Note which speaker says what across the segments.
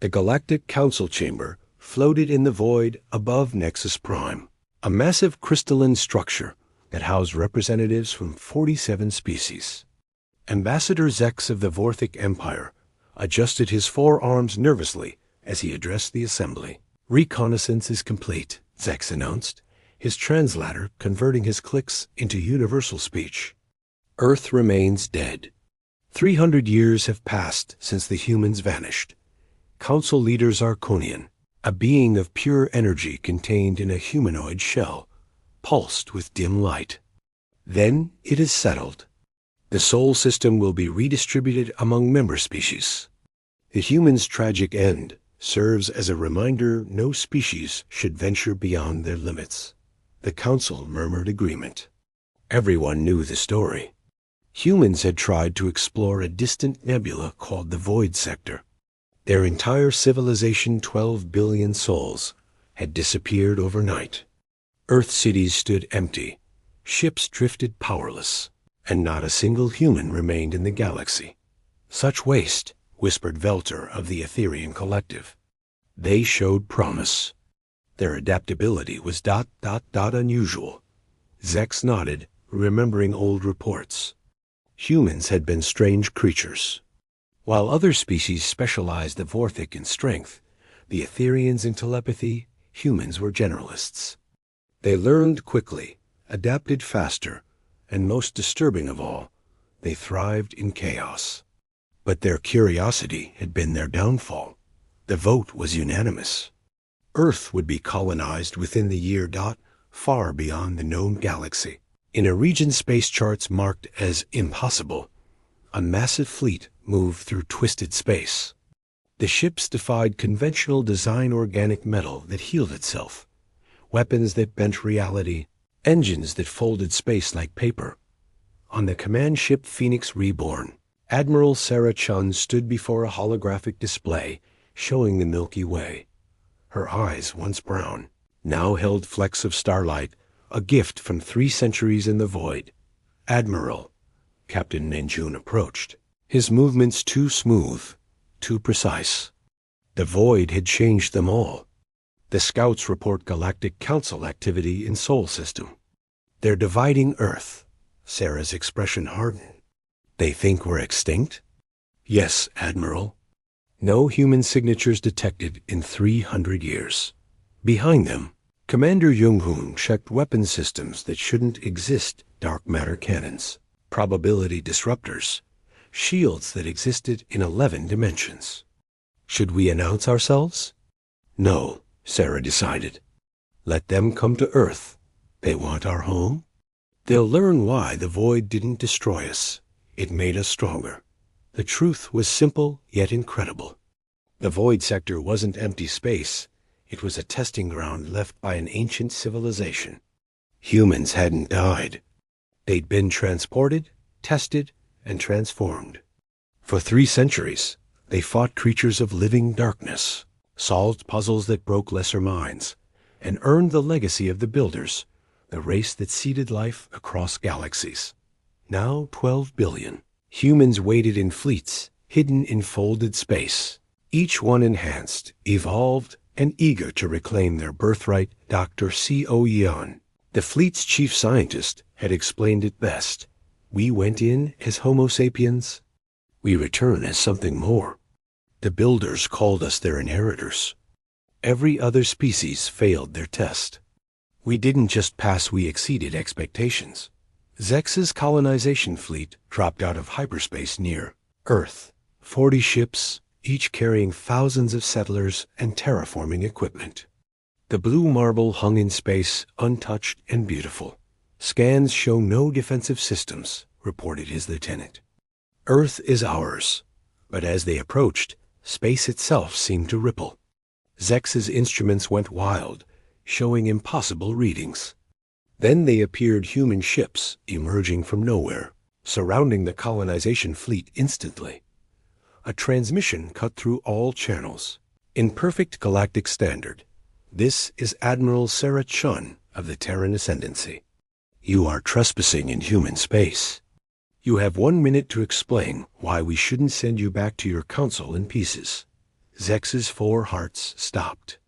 Speaker 1: The Galactic Council Chamber floated in the void above Nexus Prime, a massive crystalline structure that housed representatives from 47 species. Ambassador Zex of the Vorthic Empire adjusted his forearms nervously as he addressed the assembly. "Reconnaissance is complete," Zex announced, his translator converting his clicks into universal speech. "Earth remains dead. 300 years have passed since the humans vanished. Council leader Zarkonian, a being of pure energy contained in a humanoid shell, pulsed with dim light. Then it is settled. The Sol system will be redistributed among member species. The humans' tragic end serves as a reminder no species should venture beyond their limits." The council murmured agreement. Everyone knew the story. Humans had tried to explore a distant nebula called the Void Sector. Their entire civilization, 12 billion souls, had disappeared overnight. Earth cities stood empty, ships drifted powerless, and not a single human remained in the galaxy. "Such waste," whispered Velter of the Etherian Collective. "They showed promise. Their adaptability was ... unusual." Zex nodded, remembering old reports. Humans had been strange creatures. While other species specialized the Vorthic in strength, the Etherians in telepathy, humans were generalists. They learned quickly, adapted faster, and most disturbing of all, they thrived in chaos. But their curiosity had been their downfall. The vote was unanimous. Earth would be colonized within the year ... far beyond the known galaxy. In a region space charts marked as impossible, a massive fleet moved through twisted space. The ships defied conventional design organic metal that healed itself, weapons that bent reality, engines that folded space like paper. On the command ship Phoenix Reborn, Admiral Sarah Chun stood before a holographic display showing the Milky Way. Her eyes, once brown, now held flecks of starlight, a gift from 3 centuries in the void. "Admiral," Captain Nanjun approached, his movements too smooth, too precise. The void had changed them all. The scouts report Galactic Council activity in Sol System. "They're dividing Earth." Sarah's expression hardened. "They think we're extinct?" "Yes, Admiral. No human signatures detected in 300 years. Behind them, Commander Jung-hoon checked weapon systems that shouldn't exist, dark matter cannons, probability disruptors, shields that existed in 11 dimensions. Should we announce ourselves? No, Sarah decided. Let them come to Earth. They want our home. They'll learn why the void didn't destroy us. It made us stronger. The truth was simple yet incredible. The void sector wasn't empty space. It was a testing ground left by an ancient civilization. Humans hadn't died. They'd been transported, tested, and transformed. For 3 centuries, they fought creatures of living darkness, solved puzzles that broke lesser minds, and earned the legacy of the Builders, the race that seeded life across galaxies. Now 12 billion. Humans waited in fleets, hidden in folded space, each one enhanced, evolved, and eager to reclaim their birthright. Dr. C.O. Yeon, the fleet's chief scientist, had explained it best. "We went in as Homo sapiens. We return as something more. The Builders called us their inheritors. Every other species failed their test. We didn't just pass, we exceeded expectations." Zex's colonization fleet dropped out of hyperspace near Earth. 40 ships, each carrying thousands of settlers and terraforming equipment. The blue marble hung in space, untouched and beautiful. "Scans show no defensive systems," reported his lieutenant. "Earth is ours." But as they approached, space itself seemed to ripple. Zex's instruments went wild, showing impossible readings. Then they appeared, human ships emerging from nowhere, surrounding the colonization fleet instantly. A transmission cut through all channels. "In perfect galactic standard, this is Admiral Sarah Chun of the Terran Ascendancy. You are trespassing in human space. You have 1 minute to explain why we shouldn't send you back to your council in pieces." Zex's 4 hearts stopped.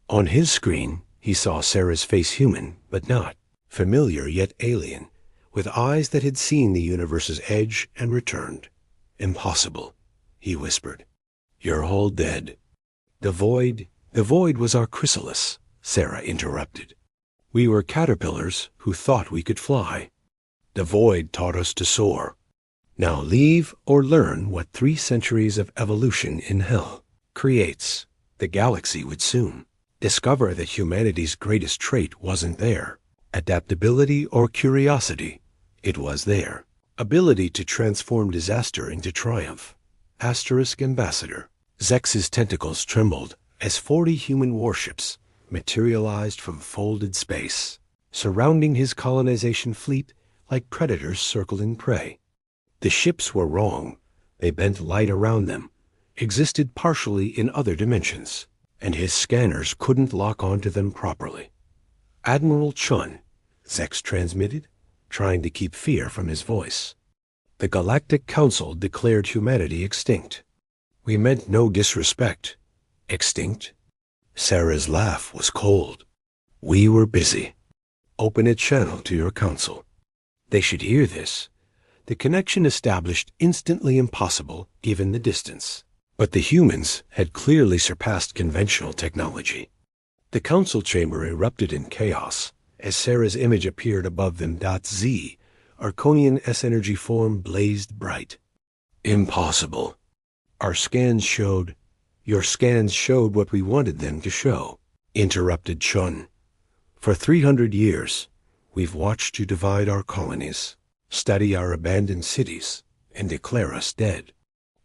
Speaker 1: On his screen, he saw Sarah's face human, but not. Familiar yet alien, with eyes that had seen the universe's edge and returned. Impossible, he whispered. You're all dead. The void was our chrysalis, Sarah interrupted. We were caterpillars who thought we could fly. The void taught us to soar. Now leave or learn what 3 centuries of evolution in hell creates. The galaxy would soon discover that humanity's greatest trait wasn't there. Adaptability or curiosity. It was there. Ability to transform disaster into triumph. Asterisk ambassador. Zex's tentacles trembled as 40 human warships materialized from folded space, surrounding his colonization fleet like predators circling prey. The ships were wrong. They bent light around them, existed partially in other dimensions, and his scanners couldn't lock onto them properly. Admiral Chun, Zex transmitted, trying to keep fear from his voice. The Galactic Council declared humanity extinct. We meant no disrespect. Extinct? Sarah's laugh was cold. We were busy. Open a channel to your council. They should hear this. The connection established instantly impossible given the distance. But the humans had clearly surpassed conventional technology. The council chamber erupted in chaos as Sarah's image appeared above them. Z, Arconian S-energy form blazed bright. Impossible. Your scans showed what we wanted them to show, interrupted Chun. For 300 years, we've watched you divide our colonies, study our abandoned cities, and declare us dead.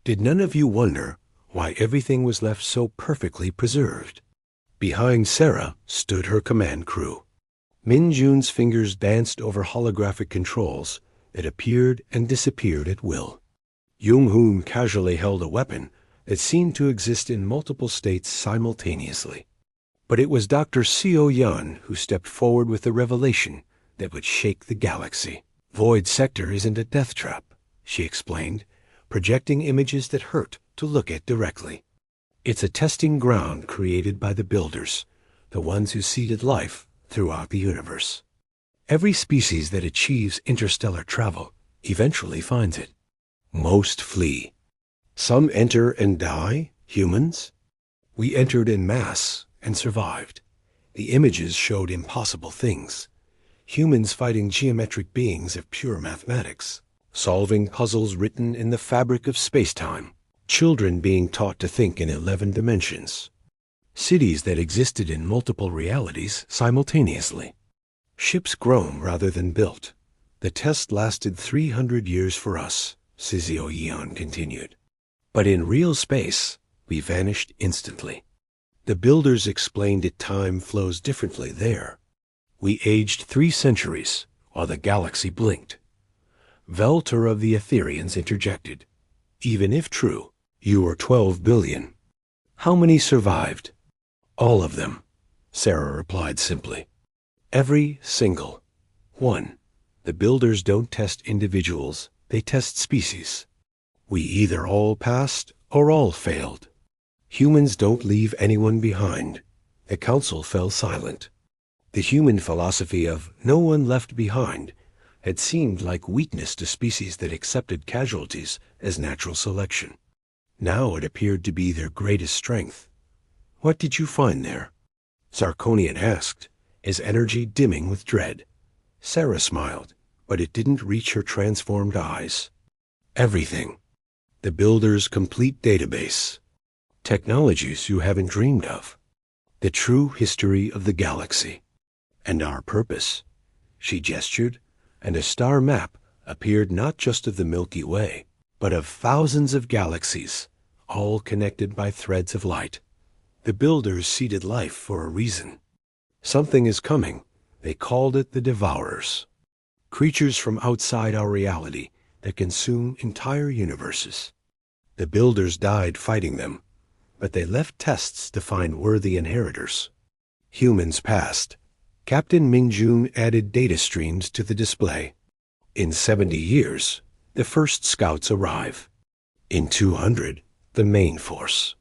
Speaker 1: Did none of you wonder why everything was left so perfectly preserved? Behind Sarah stood her command crew. Min Jun's fingers danced over holographic controls that appeared and disappeared at will. Jung-hoon casually held a weapon that seemed to exist in multiple states simultaneously. But it was Dr. Seo-Yan who stepped forward with the revelation that would shake the galaxy. Void Sector isn't a death trap, she explained, projecting images that hurt to look at directly. It's a testing ground created by the builders, the ones who seeded life throughout the universe. Every species that achieves interstellar travel eventually finds it. Most flee. Some enter and die, humans. We entered en masse and survived. The images showed impossible things. Humans fighting geometric beings of pure mathematics, solving puzzles written in the fabric of space-time, children being taught to think in 11 dimensions, cities that existed in multiple realities simultaneously, ships grown rather than built. The test lasted 300 years for us, Seo-Yan continued. But in real space, we vanished instantly. The builders explained that time flows differently there. We aged 3 centuries, while the galaxy blinked. Velter of the Etherians interjected. Even if true, you were 12 billion. How many survived? All of them, Sarah replied simply. Every single one. The builders don't test individuals, they test species. We either all passed or all failed. Humans don't leave anyone behind. The council fell silent. The human philosophy of no one left behind had seemed like weakness to species that accepted casualties as natural selection. Now it appeared to be their greatest strength. What did you find there? Sarkonian asked, his energy dimming with dread. Sarah smiled, but it didn't reach her transformed eyes. Everything. The builder's complete database. Technologies you haven't dreamed of. The true history of the galaxy. And our purpose. She gestured, and a star map appeared not just of the Milky Way, but of thousands of galaxies, all connected by threads of light. The builders seeded life for a reason. Something is coming. They called it the Devourers. Creatures from outside our reality that consume entire universes. The builders died fighting them, but they left tests to find worthy inheritors. Humans passed. Captain Mingjun added data streams to the display. In 70 years, the first scouts arrive. In 200, the main force.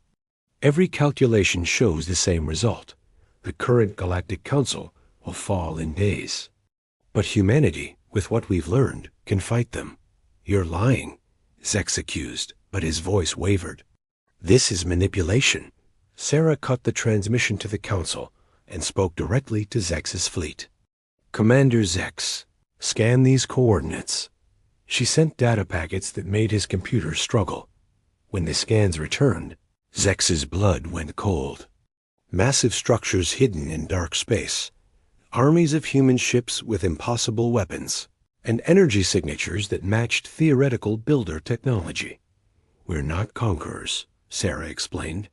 Speaker 1: Every calculation shows the same result. The current Galactic Council will fall in days. But humanity, with what we've learned, can fight them. You're lying, Zex accused, but his voice wavered. This is manipulation. Sarah cut the transmission to the Council and spoke directly to Zex's fleet. Commander Zex, scan these coordinates. She sent data packets that made his computer struggle. When the scans returned, Zex's blood went cold. Massive structures hidden in dark space, armies of human ships with impossible weapons, and energy signatures that matched theoretical builder technology. We're not conquerors, Sarah explained.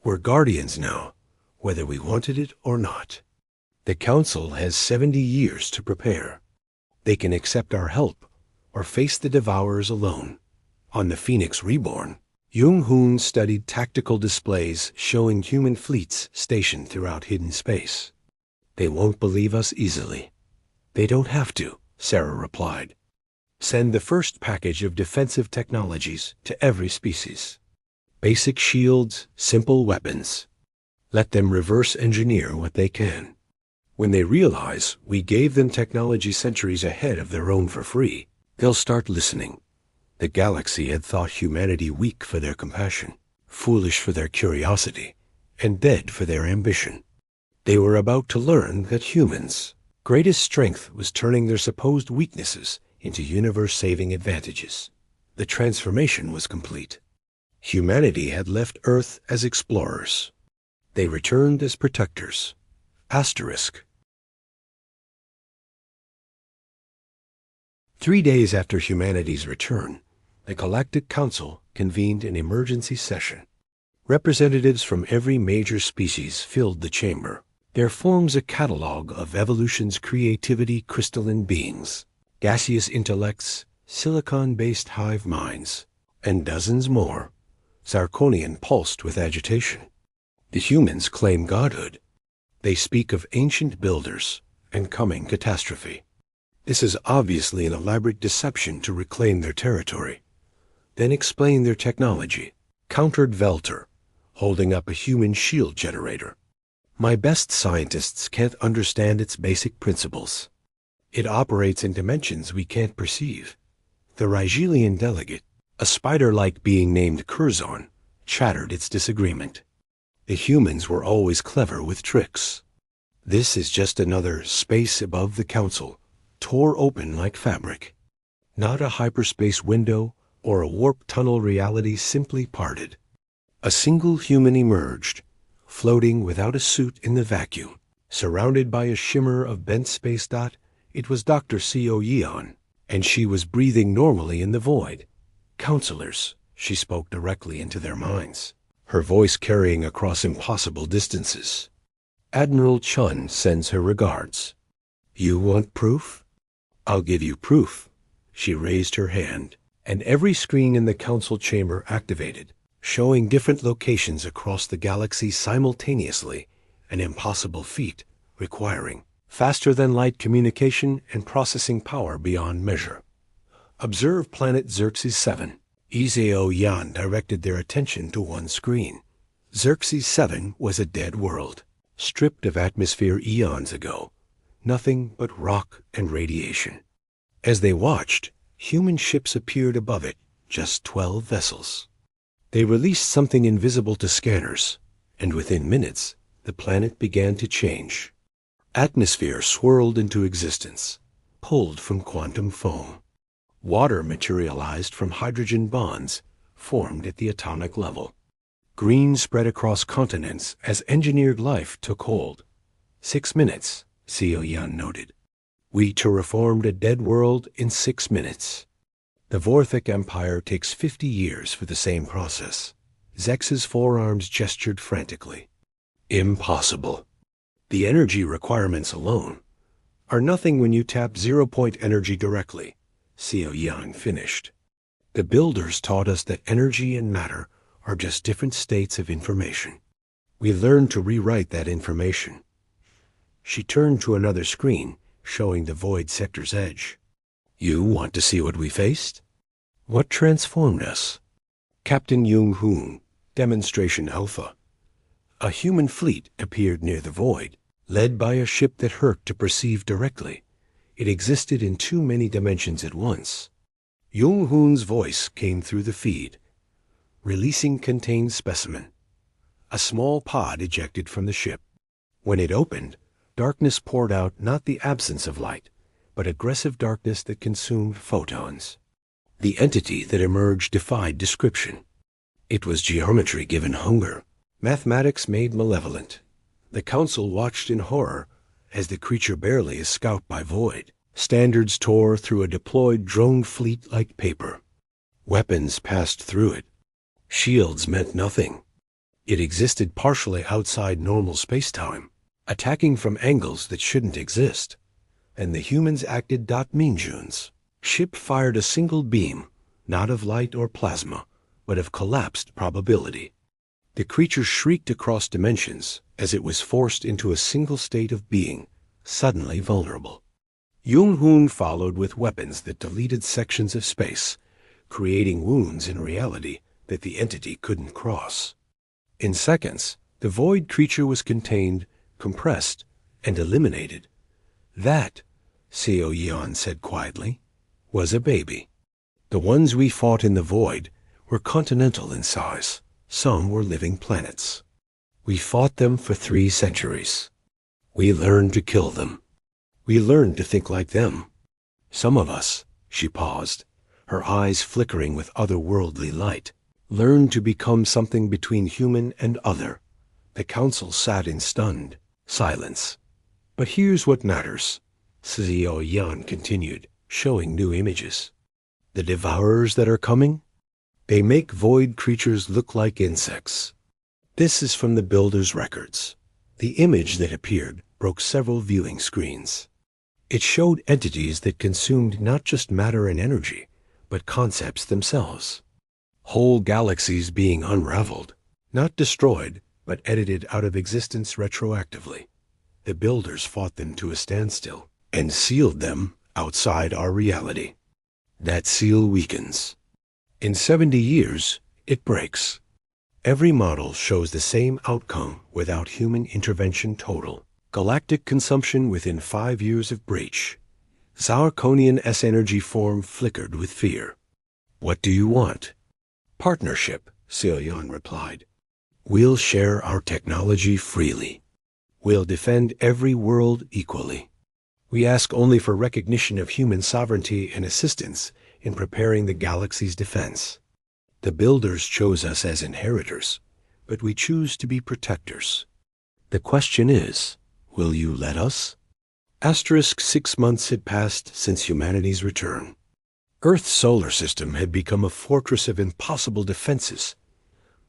Speaker 1: We're guardians now, whether we wanted it or not. The Council has 70 years to prepare. They can accept our help or face the Devourers alone. On the Phoenix Reborn, Jung-hoon studied tactical displays showing human fleets stationed throughout hidden space. They won't believe us easily. They don't have to, Sarah replied. Send the first package of defensive technologies to every species. Basic shields, simple weapons. Let them reverse engineer what they can. When they realize we gave them technology centuries ahead of their own for free, they'll start listening. The galaxy had thought humanity weak for their compassion, foolish for their curiosity, and dead for their ambition. They were about to learn that humans' greatest strength was turning their supposed weaknesses into universe-saving advantages. The transformation was complete. Humanity had left Earth as explorers. They returned as protectors. Asterisk. 3 days after humanity's return, the Galactic Council convened an emergency session. Representatives from every major species filled the chamber. There forms a catalog of evolution's creativity crystalline beings, gaseous intellects, silicon-based hive minds, and dozens more. Zarkonian pulsed with agitation. The humans claim godhood. They speak of ancient builders and coming catastrophe. This is obviously an elaborate deception to reclaim their territory. Then explain their technology, countered Velter, holding up a human shield generator. My best scientists can't understand its basic principles. It operates in dimensions we can't perceive. The Rigelian delegate, a spider-like being named Curzon, chattered its disagreement. The humans were always clever with tricks. This is just another space above the Council, tore open like fabric. Not a hyperspace window or a warp tunnel reality simply parted. A single human emerged, floating without a suit in the vacuum. Surrounded by a shimmer of bent space dot, it was Dr. Co. Yeon, and she was breathing normally in the void. Counselors, she spoke directly into their minds, her voice carrying across impossible distances. Admiral Chun sends her regards. You want proof? I'll give you proof. She raised her hand, and every screen in the Council chamber activated, showing different locations across the galaxy simultaneously, an impossible feat requiring faster-than-light communication and processing power beyond measure. Observe planet Xerxes 7. Izeo Yan directed their attention to one screen. Xerxes 7 was a dead world, stripped of atmosphere eons ago. Nothing but rock and radiation. As they watched, human ships appeared above it, just 12 vessels. They released something invisible to scanners, and within minutes, the planet began to change. Atmosphere swirled into existence, pulled from quantum foam. Water materialized from hydrogen bonds, formed at the atomic level. Green spread across continents as engineered life took hold. 6 minutes, Co. Yan noted. We terraformed a dead world in 6 minutes. The Vorthic Empire takes 50 years for the same process. Zex's forearms gestured frantically. Impossible. The energy requirements alone are nothing when you tap zero-point energy directly, Co. Yan finished. The builders taught us that energy and matter are just different states of information. We learned to rewrite that information. She turned to another screen, showing the void sector's edge. You want to see what we faced? What transformed us? Captain Jung-hoon, Demonstration Alpha, A human fleet appeared near the void, led by a ship that hurt to perceive directly. It existed in too many dimensions at once. Jung-hoon's voice came through the feed. Releasing contained specimen. A small pod ejected from the ship. When it opened, darkness poured out, not the absence of light, but aggressive darkness that consumed photons. The entity that emerged defied description. It was geometry given hunger, mathematics made malevolent. The council watched in horror as the creature barely escaped by void. Standards tore through a deployed drone fleet like paper. Weapons passed through it. Shields meant nothing. It existed partially outside normal space-time, attacking from angles that shouldn't exist. And the humans acted. Minjun's ship fired a single beam, not of light or plasma, but of collapsed probability. The creature shrieked across dimensions as it was forced into a single state of being, suddenly vulnerable. Jung-hoon followed with weapons that deleted sections of space, creating wounds in reality that the entity couldn't cross. In seconds, the void creature was contained, compressed, and eliminated. That, Seo Yeon said quietly, was a baby. The ones we fought in the void were continental in size. Some were living planets. We fought them for 3 centuries. We learned to kill them. We learned to think like them. Some of us, she paused, her eyes flickering with otherworldly light, learned to become something between human and other. The council sat in stunned silence. But here's what matters, Seo Yeon continued, showing new images. The devourers that are coming? They make void creatures look like insects. This is from the Builder's records. The image that appeared broke several viewing screens. It showed entities that consumed not just matter and energy, but concepts themselves. Whole galaxies being unraveled, not destroyed, but edited out of existence retroactively. The Builders fought them to a standstill and sealed them outside our reality. That seal weakens. In 70 years, it breaks. Every model shows the same outcome without human intervention total. Galactic consumption within 5 years of breach. Zirconian S-energy form flickered with fear. What do you want? Partnership, Seoyeon replied. We'll share our technology freely. We'll defend every world equally. We ask only for recognition of human sovereignty and assistance in preparing the galaxy's defense. The Builders chose us as inheritors, but we choose to be protectors. The question is, will you let us? 6 months had passed since humanity's return. Earth's solar system had become a fortress of impossible defenses,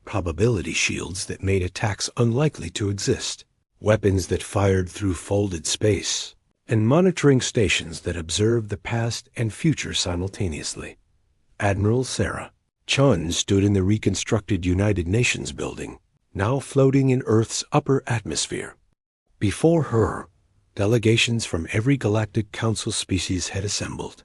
Speaker 1: probability shields that made attacks unlikely to exist, weapons that fired through folded space, and monitoring stations that observed the past and future simultaneously. Admiral Sarah Chun stood in the reconstructed United Nations building, now floating in Earth's upper atmosphere. Before her, delegations from every galactic council species had assembled.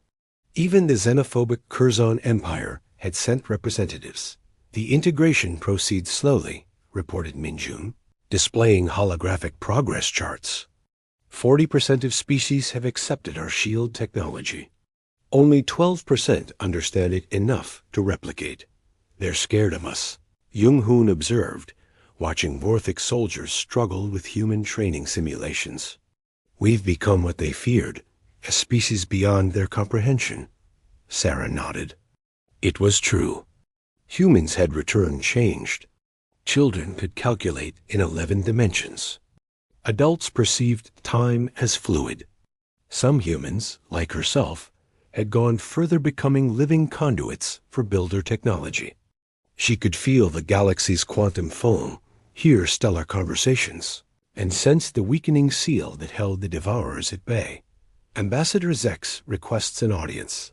Speaker 1: Even the xenophobic Curzon Empire had sent representatives. The integration proceeds slowly, reported Minjun, displaying holographic progress charts. 40% of species have accepted our shield technology. Only 12% understand it enough to replicate. They're scared of us, Jung-hoon observed, watching Vorthic soldiers struggle with human training simulations. We've become what they feared, a species beyond their comprehension. Sarah nodded. It was true. Humans had returned changed. Children could calculate in 11 dimensions. Adults perceived time as fluid. Some humans, like herself, had gone further, becoming living conduits for Builder technology. She could feel the galaxy's quantum foam, hear stellar conversations, and sense the weakening seal that held the devourers at bay. Ambassador Zex requests an audience,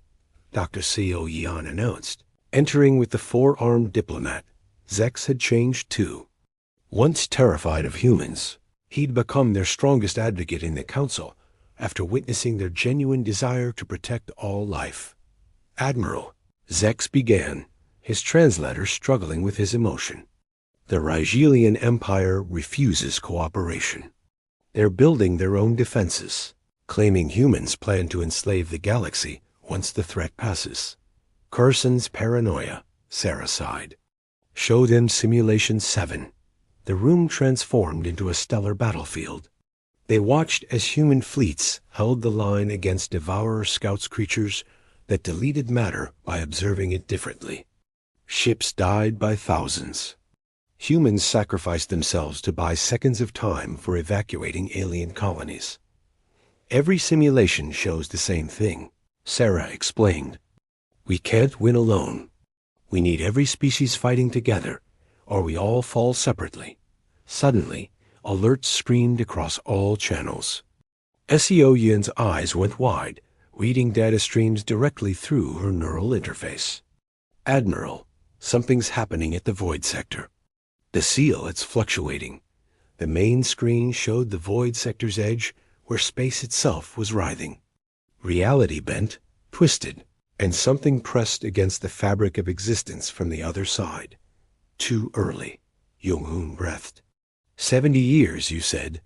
Speaker 1: Dr. Seo Yeon announced. Entering with the 4-armed diplomat, Zex had changed too. Once terrified of humans, he'd become their strongest advocate in the council after witnessing their genuine desire to protect all life. Admiral, Zex began, his translator struggling with his emotion. The Rigelian Empire refuses cooperation. They're building their own defenses, claiming humans plan to enslave the galaxy once the threat passes. Curson's paranoia, Sarah sighed. Show them Simulation 7. The room transformed into a stellar battlefield. They watched as human fleets held the line against Devourer Scouts creatures that deleted matter by observing it differently. Ships died by thousands. Humans sacrificed themselves to buy seconds of time for evacuating alien colonies. Every simulation shows the same thing, Sarah explained. We can't win alone. We need every species fighting together, or we all fall separately. Suddenly, alerts screamed across all channels. Seo Yin's eyes went wide, reading data streams directly through her neural interface. Admiral, something's happening at the Void Sector. The seal, it's fluctuating. The main screen showed the Void Sector's edge where space itself was writhing. Reality bent, twisted, and something pressed against the fabric of existence from the other side. Too early, Jung-hoon breathed. 70 years, you said.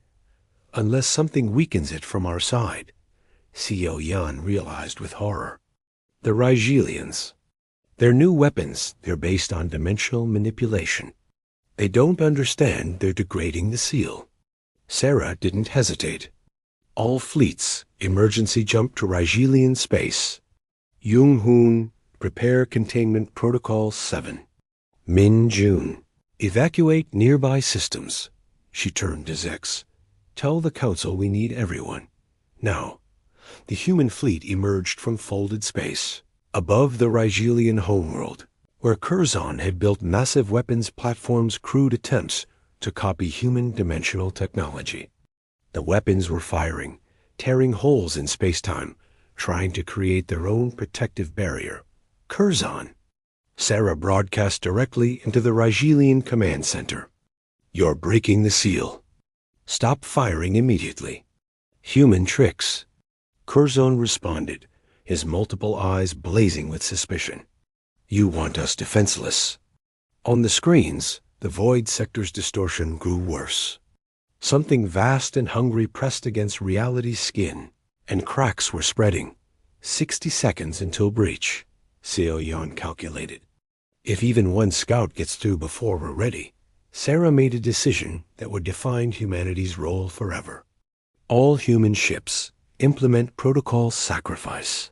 Speaker 1: Unless something weakens it from our side, Seo Yan realized with horror. The Rigelians. Their new weapons, they're based on dimensional manipulation. They don't understand they're degrading the seal. Sarah didn't hesitate. All fleets, emergency jump to Rigelian space. Jung-hoon, prepare Containment Protocol 7. Min-jun, evacuate nearby systems. She turned to Zex. Tell the Council we need everyone. Now, the human fleet emerged from folded space, above the Rigelian homeworld, where Curzon had built massive weapons platforms' crude attempts to copy human dimensional technology. The weapons were firing, tearing holes in space-time, trying to create their own protective barrier. Curzon. Sarah broadcast directly into the Rigelian command center. You're breaking the seal. Stop firing immediately. Human tricks. Curzon responded, his multiple eyes blazing with suspicion. You want us defenseless. On the screens, the Void Sector's distortion grew worse. Something vast and hungry pressed against reality's skin, and cracks were spreading. 60 seconds until breach, Seo Yan calculated. If even one scout gets through before we're ready, Sarah made a decision that would define humanity's role forever. All human ships implement Protocol Sacrifice.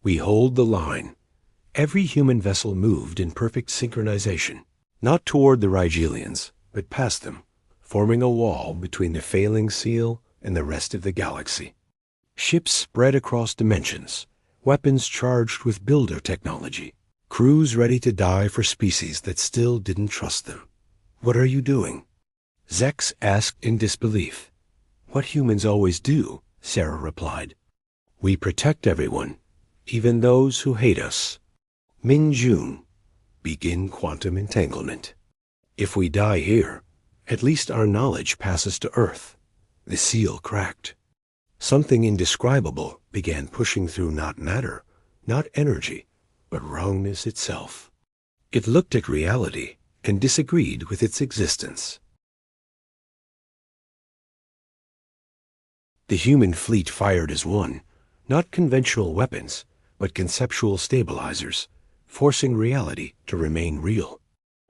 Speaker 1: We hold the line. Every human vessel moved in perfect synchronization, not toward the Rigelians, but past them, forming a wall between the failing seal and the rest of the galaxy. Ships spread across dimensions, weapons charged with builder technology, crews ready to die for species that still didn't trust them. What are you doing? Zex asked in disbelief. What humans always do, Sarah replied. We protect everyone, even those who hate us. Min-jun, begin quantum entanglement. If we die here, at least our knowledge passes to Earth. The seal cracked. Something indescribable began pushing through not matter, not energy, but wrongness itself. It looked at reality and disagreed with its existence. The human fleet fired as one, not conventional weapons, but conceptual stabilizers, forcing reality to remain real.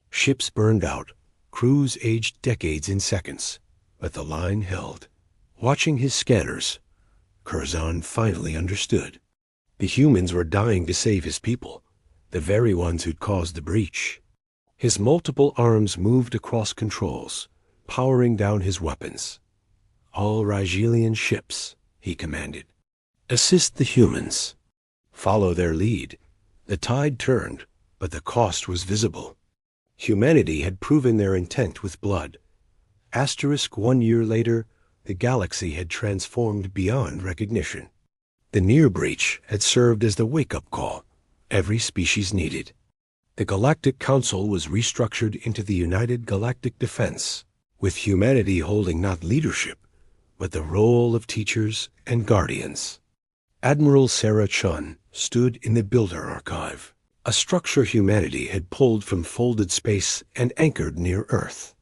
Speaker 1: Ships burned out, crews aged decades in seconds, but the line held. Watching his scanners, Curzon finally understood. The humans were dying to save his people, the very ones who'd caused the breach. His multiple arms moved across controls, powering down his weapons. All Rigelian ships, he commanded. Assist the humans. Follow their lead. The tide turned, but the cost was visible. Humanity had proven their intent with blood. 1 year later, the galaxy had transformed beyond recognition. The near breach had served as the wake-up call every species needed. The Galactic Council was restructured into the United Galactic Defense, with humanity holding not leadership, but the role of teachers and guardians. Admiral Sarah Chun stood in the Builder Archive, a structure humanity had pulled from folded space and anchored near Earth.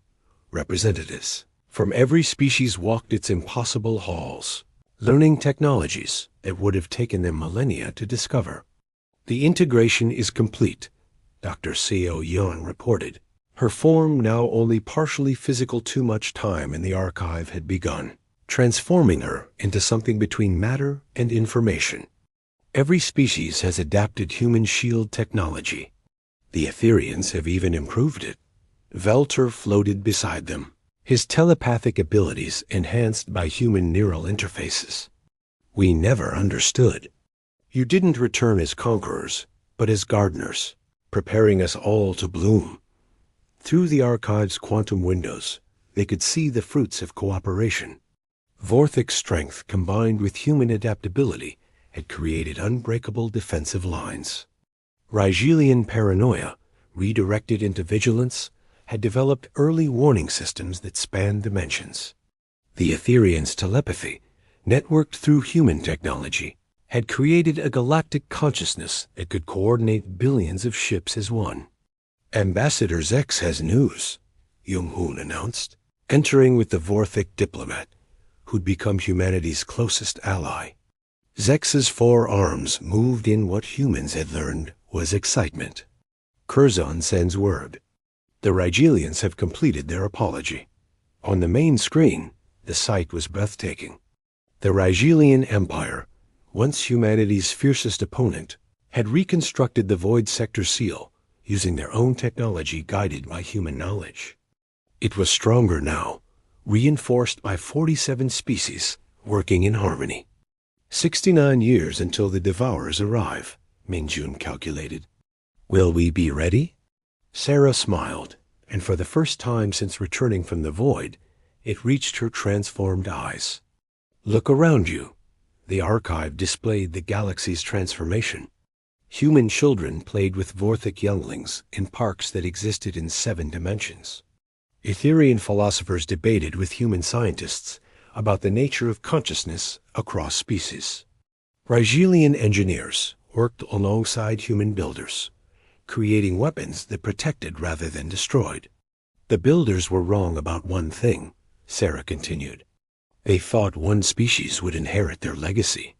Speaker 1: Representatives from every species walked its impossible halls, learning technologies that would have taken them millennia to discover. The integration is complete, Dr. Seo Yeon reported. Her form, now only partially physical. Too much time in the archive had begun, transforming her into something between matter and information. Every species has adapted human shield technology. The Etherians have even improved it. Velter floated beside them, his telepathic abilities enhanced by human neural interfaces. We never understood. You didn't return as conquerors, but as gardeners, preparing us all to bloom. Through the archive's quantum windows, they could see the fruits of cooperation. Vorthic's strength combined with human adaptability had created unbreakable defensive lines. Rigelian paranoia, redirected into vigilance, had developed early warning systems that spanned dimensions. The Etherians' telepathy, networked through human technology, had created a galactic consciousness that could coordinate billions of ships as one. Ambassador Zex has news, Jung-hoon announced, entering with the Vorthic diplomat, who'd become humanity's closest ally. Zex's 4 arms moved in what humans had learned was excitement. Curzon sends word. The Rigelians have completed their apology. On the main screen, the sight was breathtaking. The Rigelian Empire, once humanity's fiercest opponent, had reconstructed the Void Sector seal using their own technology guided by human knowledge. It was stronger now, reinforced by 47 species working in harmony. 69 years until the Devourers arrive, Mingjun calculated. Will we be ready? Sarah smiled, and for the first time since returning from the void, it reached her transformed eyes. Look around you. The archive displayed the galaxy's transformation. Human children played with Vorthic younglings in parks that existed in 7 dimensions. Etherian philosophers debated with human scientists about the nature of consciousness across species. Rigelian engineers worked alongside human builders, creating weapons that protected rather than destroyed. The builders were wrong about one thing, Sarah continued. They thought one species would inherit their legacy.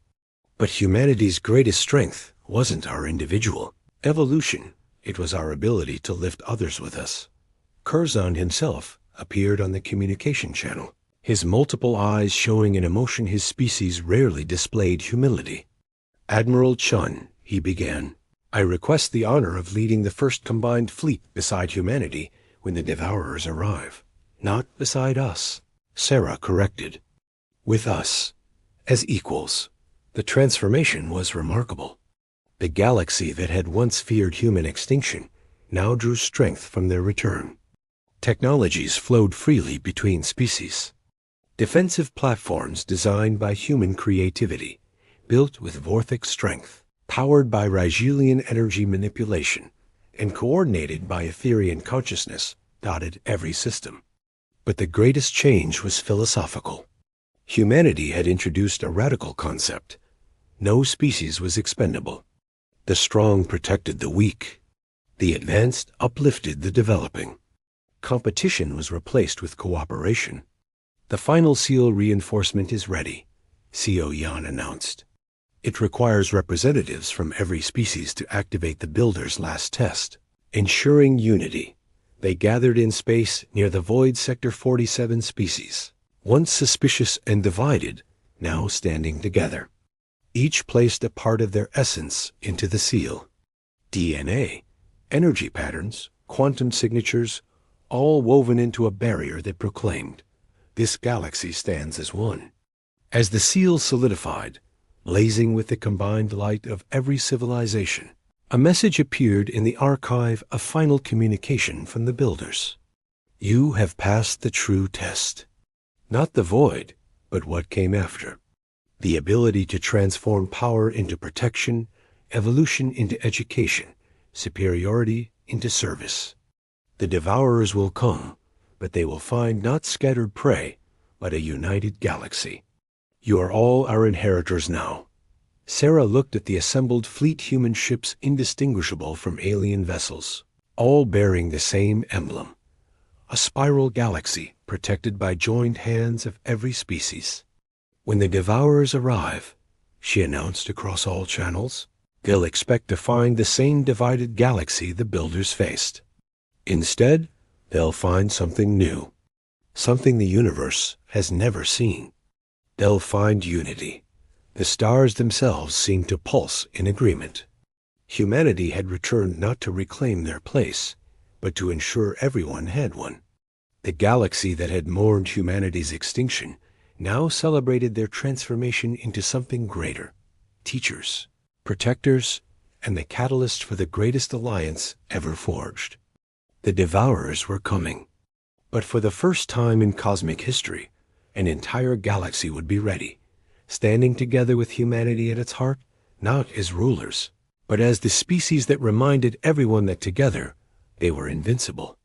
Speaker 1: But humanity's greatest strength wasn't our individual evolution. It was our ability to lift others with us. Curzon himself appeared on the communication channel, his multiple eyes showing an emotion his species rarely displayed: humility. Admiral Chun, he began, I request the honor of leading the first combined fleet beside humanity when the Devourers arrive. Not beside us, Sarah corrected. With us, as equals. The transformation was remarkable. The galaxy that had once feared human extinction now drew strength from their return. Technologies flowed freely between species. Defensive platforms designed by human creativity, built with Vorthic strength, powered by Rigelian energy manipulation, and coordinated by Etherian consciousness, dotted every system. But the greatest change was philosophical. Humanity had introduced a radical concept. No species was expendable. The strong protected the weak. The advanced uplifted the developing. Competition was replaced with cooperation. The final seal reinforcement is ready, Seo Yan announced. It requires representatives from every species to activate the Builder's last test, ensuring unity. They gathered in space near the Void Sector 47 species, once suspicious and divided, now standing together. Each placed a part of their essence into the seal. DNA, energy patterns, quantum signatures, all woven into a barrier that proclaimed, this galaxy stands as one. As the seal solidified, blazing with the combined light of every civilization, a message appeared in the archive, a final communication from the Builders. You have passed the true test. Not the void, but what came after. The ability to transform power into protection, evolution into education, superiority into service. The Devourers will come, but they will find not scattered prey, but a united galaxy. You are all our inheritors now. Sarah looked at the assembled fleet, human ships indistinguishable from alien vessels, all bearing the same emblem, a spiral galaxy protected by joined hands of every species. When the Devourers arrive, she announced across all channels, they'll expect to find the same divided galaxy the Builders faced. Instead, they'll find something new, something the universe has never seen. They'll find unity. The stars themselves seemed to pulse in agreement. Humanity had returned not to reclaim their place, but to ensure everyone had one. The galaxy that had mourned humanity's extinction now celebrated their transformation into something greater, teachers, protectors, and the catalyst for the greatest alliance ever forged. The Devourers were coming. But for the first time in cosmic history, an entire galaxy would be ready, standing together with humanity at its heart, not as rulers, but as the species that reminded everyone that together they were invincible.